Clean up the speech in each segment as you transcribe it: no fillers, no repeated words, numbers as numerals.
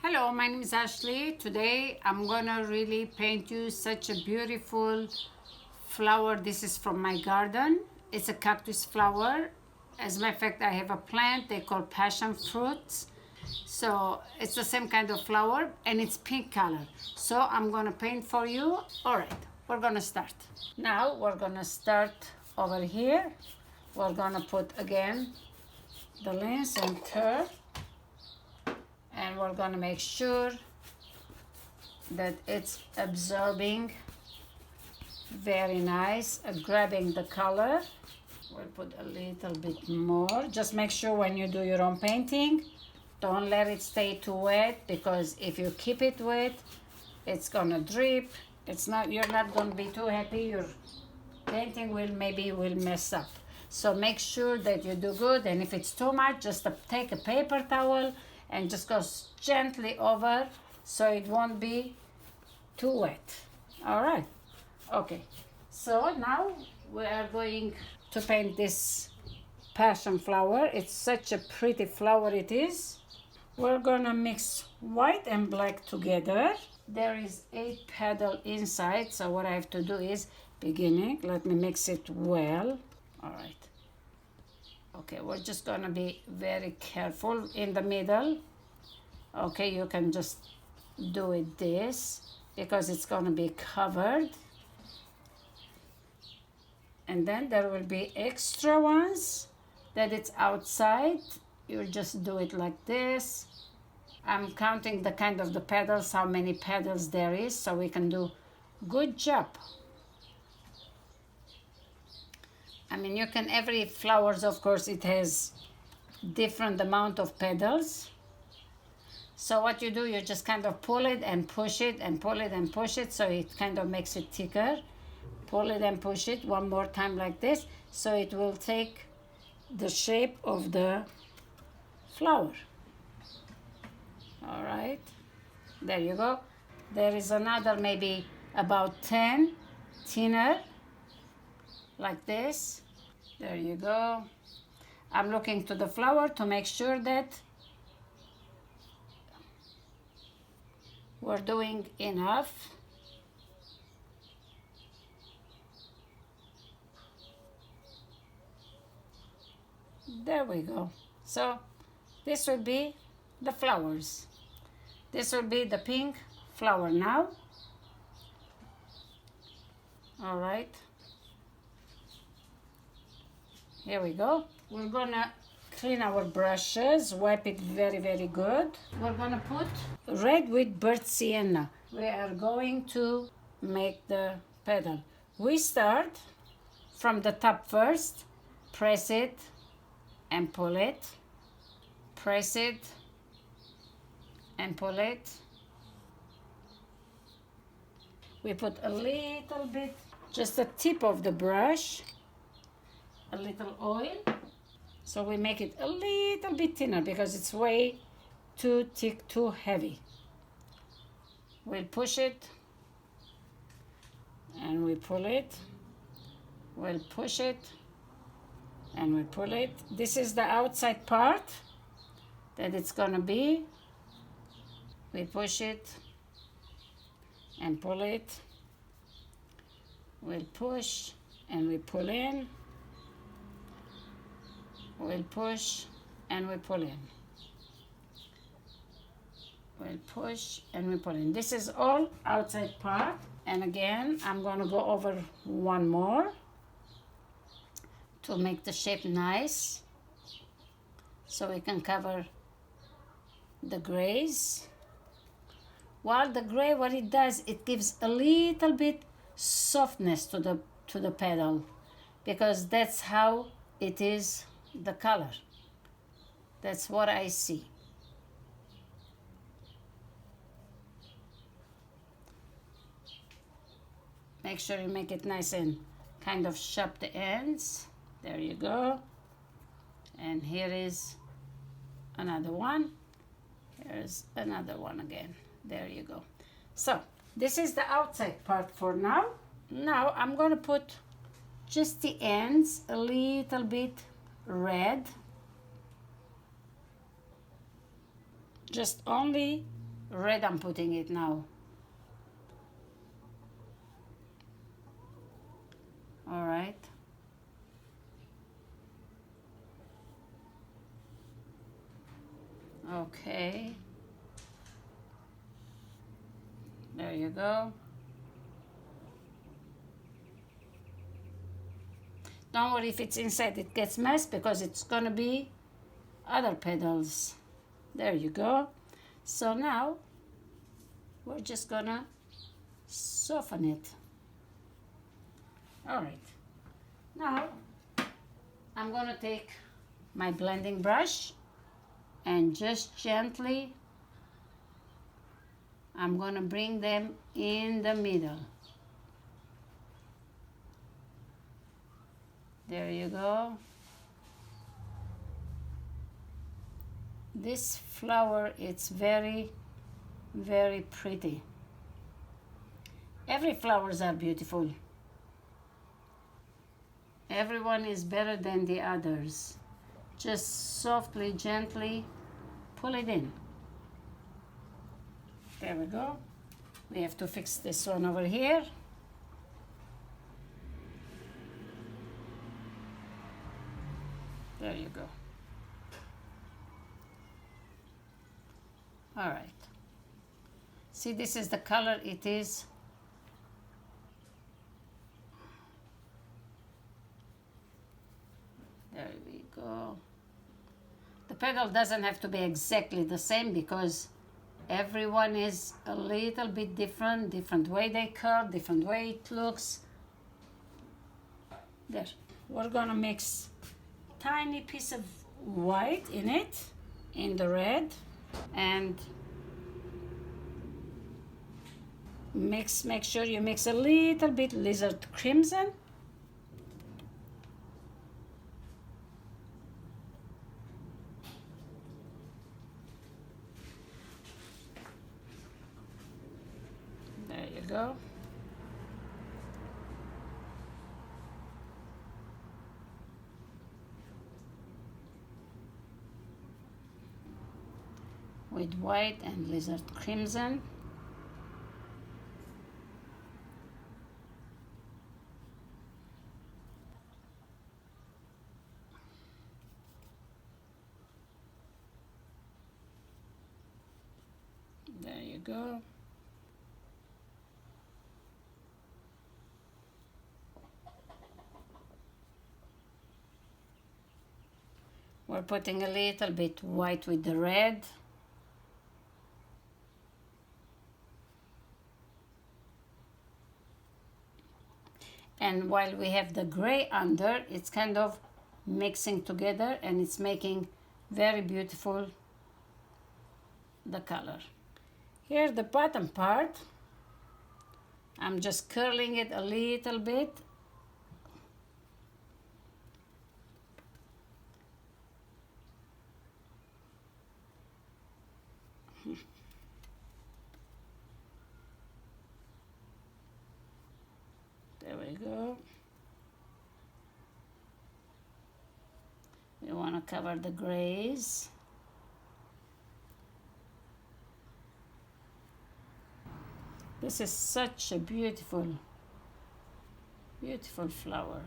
Hello, my name is Ashley. Today I'm gonna really paint you such a beautiful flower. This is from my garden. It's a cactus flower. As a matter of fact, I have a plant they call passion fruits. So it's the same kind of flower and it's pink color. So I'm gonna paint for you. All right, we're gonna start. Now we're gonna start over here. We're gonna put again the lens and curve, and we're gonna make sure that it's absorbing very nice, grabbing the color. We'll put a little bit more. Just make sure when you do your own painting, don't let it stay too wet, because if you keep it wet, it's gonna drip. You're not gonna be too happy. Your painting will mess up. So make sure that you do good, and if it's too much, just take a paper towel and just go gently over so it won't be too wet. All right, okay. So now we are going to paint this passion flower. It's such a pretty flower it is. We're gonna mix white and black together. There is 8 petals inside, so what I have to do is let me mix it well. All right. Okay, we're just gonna be very careful in the middle. Okay, you can just do it this because it's gonna be covered. And then there will be extra ones that it's outside. You just do it like this. I'm counting the kind of the petals, how many petals there is, so we can do good job. I mean, you can, every flowers, of course, it has different amount of petals. So what you do, you just kind of pull it and push it and pull it and push it, so it kind of makes it thicker. Pull it and push it one more time like this, so it will take the shape of the flower. All right, there you go. There is another maybe about 10 thinner, like this. There you go. I'm looking to the flower to make sure that we're doing enough. There we go. So this will be the flowers. This will be the pink flower now. All right. Here we go. We're gonna clean our brushes, wipe it very, very good. We're gonna put red with burnt sienna. We are going to make the petal. We start from the top first, press it and pull it, press it and pull it. We put a little bit, just the tip of the brush, a little oil, so we make it a little bit thinner because it's way too thick, too heavy. We'll push it and we pull it. We'll push it and we pull it. This is the outside part that it's gonna be. We push it and pull it. We'll push and we pull in. We'll push and we pull in. We'll push and we pull in. This is all outside part. And again, I'm going to go over one more to make the shape nice, so we can cover the grays. While the gray, what it does, it gives a little bit softness to the petal, because that's how it is, the color. That's what I see. Make sure you make it nice and kind of sharp the ends. There you go. And here is another one. Here's another one again. There you go. So this is the outside part for now. Now I'm going to put just the ends a little bit red, just only Red I'm putting it now. All right. Okay. There you go. Don't worry if it's inside it gets messed because it's gonna be other petals. There you go. So now we're just gonna soften it. All right. Now I'm gonna take my blending brush and just gently I'm gonna bring them in the middle. There you go. This flower, it's very, very pretty. Every flowers are beautiful. Everyone is better than the others. Just softly, gently pull it in. There we go. We have to fix this one over here. There you go. All right. See, this is the color it is. There we go. The petal doesn't have to be exactly the same because everyone is a little bit different, different way they curl, different way it looks. There. We're gonna mix tiny piece of white in it, in the red, and make sure you mix a little bit lizard crimson. There you go. With white and lizard crimson. There you go. We're putting a little bit white with the red. And while we have the gray under, it's kind of mixing together and it's making very beautiful the color. Here the bottom part, I'm just curling it a little bit. There we go. We want to cover the grays. This is such a beautiful, beautiful flower.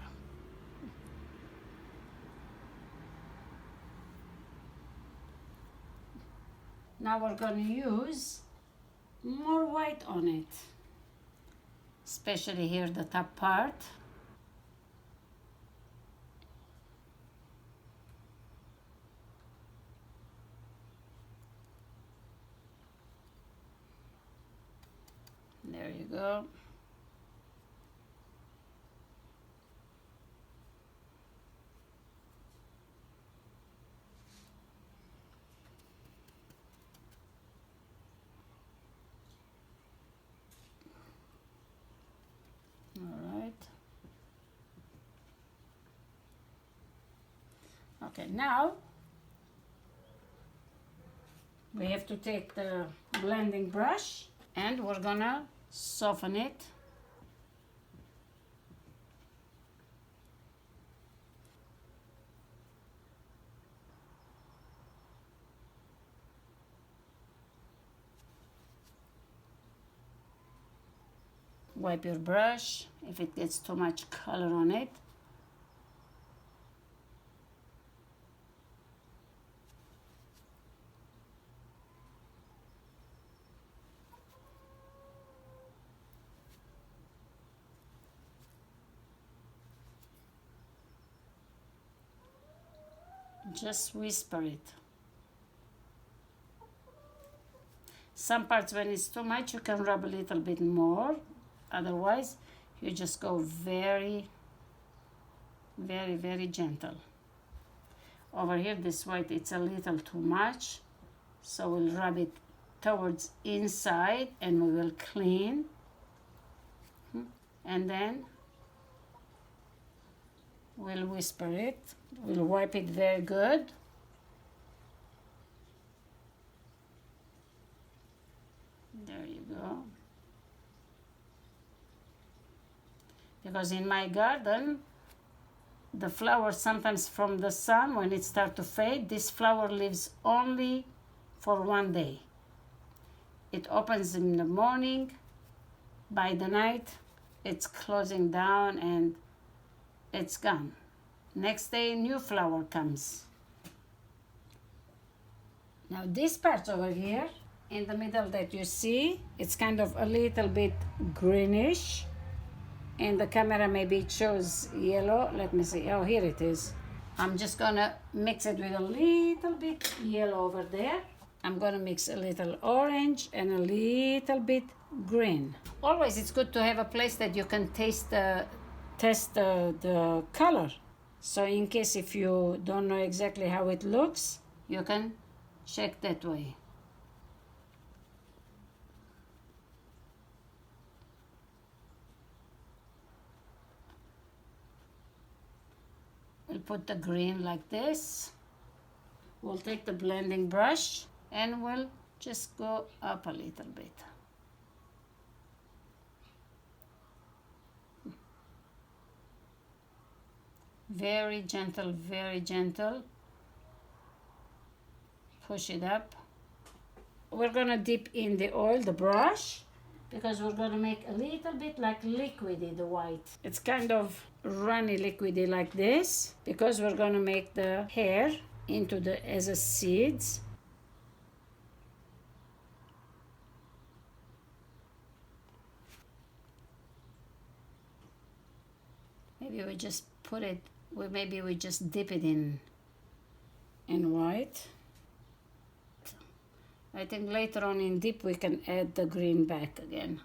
Now we're going to use more white on it, especially here the top part. There you go. All right. Okay, now we have to take the blending brush and we're gonna soften it. Wipe your brush if it gets too much color on it. Just whisper it. Some parts, when it's too much, you can rub a little bit more. Otherwise, you just go very, very, very gentle. Over here, this white, it's a little too much. So we'll rub it towards inside and we will clean. And then we'll whisper it. We'll wipe it very good. There you go. Because in my garden, the flowers sometimes from the sun, when it starts to fade, this flower lives only for 1 day. It opens in the morning. By the night, it's closing down and it's gone. Next day, new flower comes. Now this part over here, in the middle that you see, it's kind of a little bit greenish. In the camera, maybe it shows yellow. Let me see. Oh, here it is. I'm just gonna mix it with a little bit yellow over there. I'm gonna mix a little orange and a little bit green. Always, it's good to have a place that you can test the color. So in case if you don't know exactly how it looks, you can check that way. We'll put the green like this. We'll take the blending brush and we'll just go up a little bit. Very gentle, very gentle. Push it up. We're gonna dip in the oil, the brush, because we're gonna make a little bit like liquidy, the white. It's kind of runny liquidy like this, because we're gonna make the hair into the as a seeds. Maybe we just put it, maybe we just dip it in white. I think later on in dip we can add the green back again.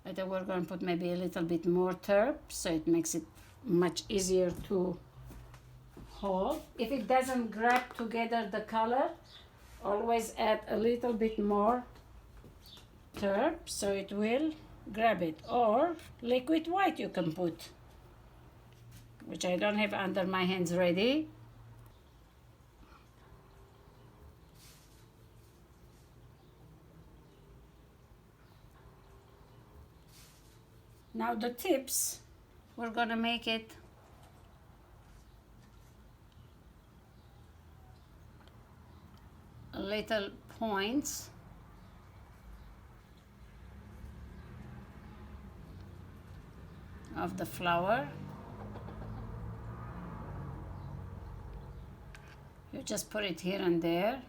I think we're going to put maybe a little bit more turp so it makes it much easier to hold. If it doesn't grab together the color, always add a little bit more turp so it will grab it. Or liquid white you can put, which I don't have under my hands ready. Now the tips, we're gonna make it little points. Of the flower. You just put it here and there,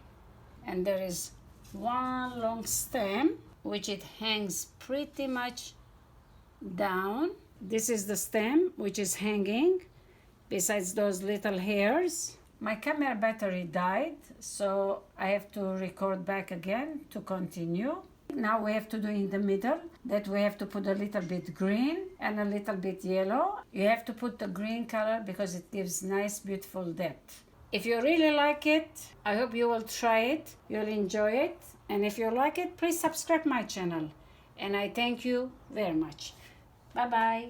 and there is one long stem which it hangs pretty much down. This is the stem which is hanging besides those little hairs. My camera battery died, so I have to record back again to continue. Now we have to do in the middle that we have to put a little bit green and a little bit yellow. You have to put the green color because it gives nice beautiful depth. If you really like it, I hope you will try it. You'll enjoy it. And if you like it, please subscribe my channel. And I thank you very much. Bye bye.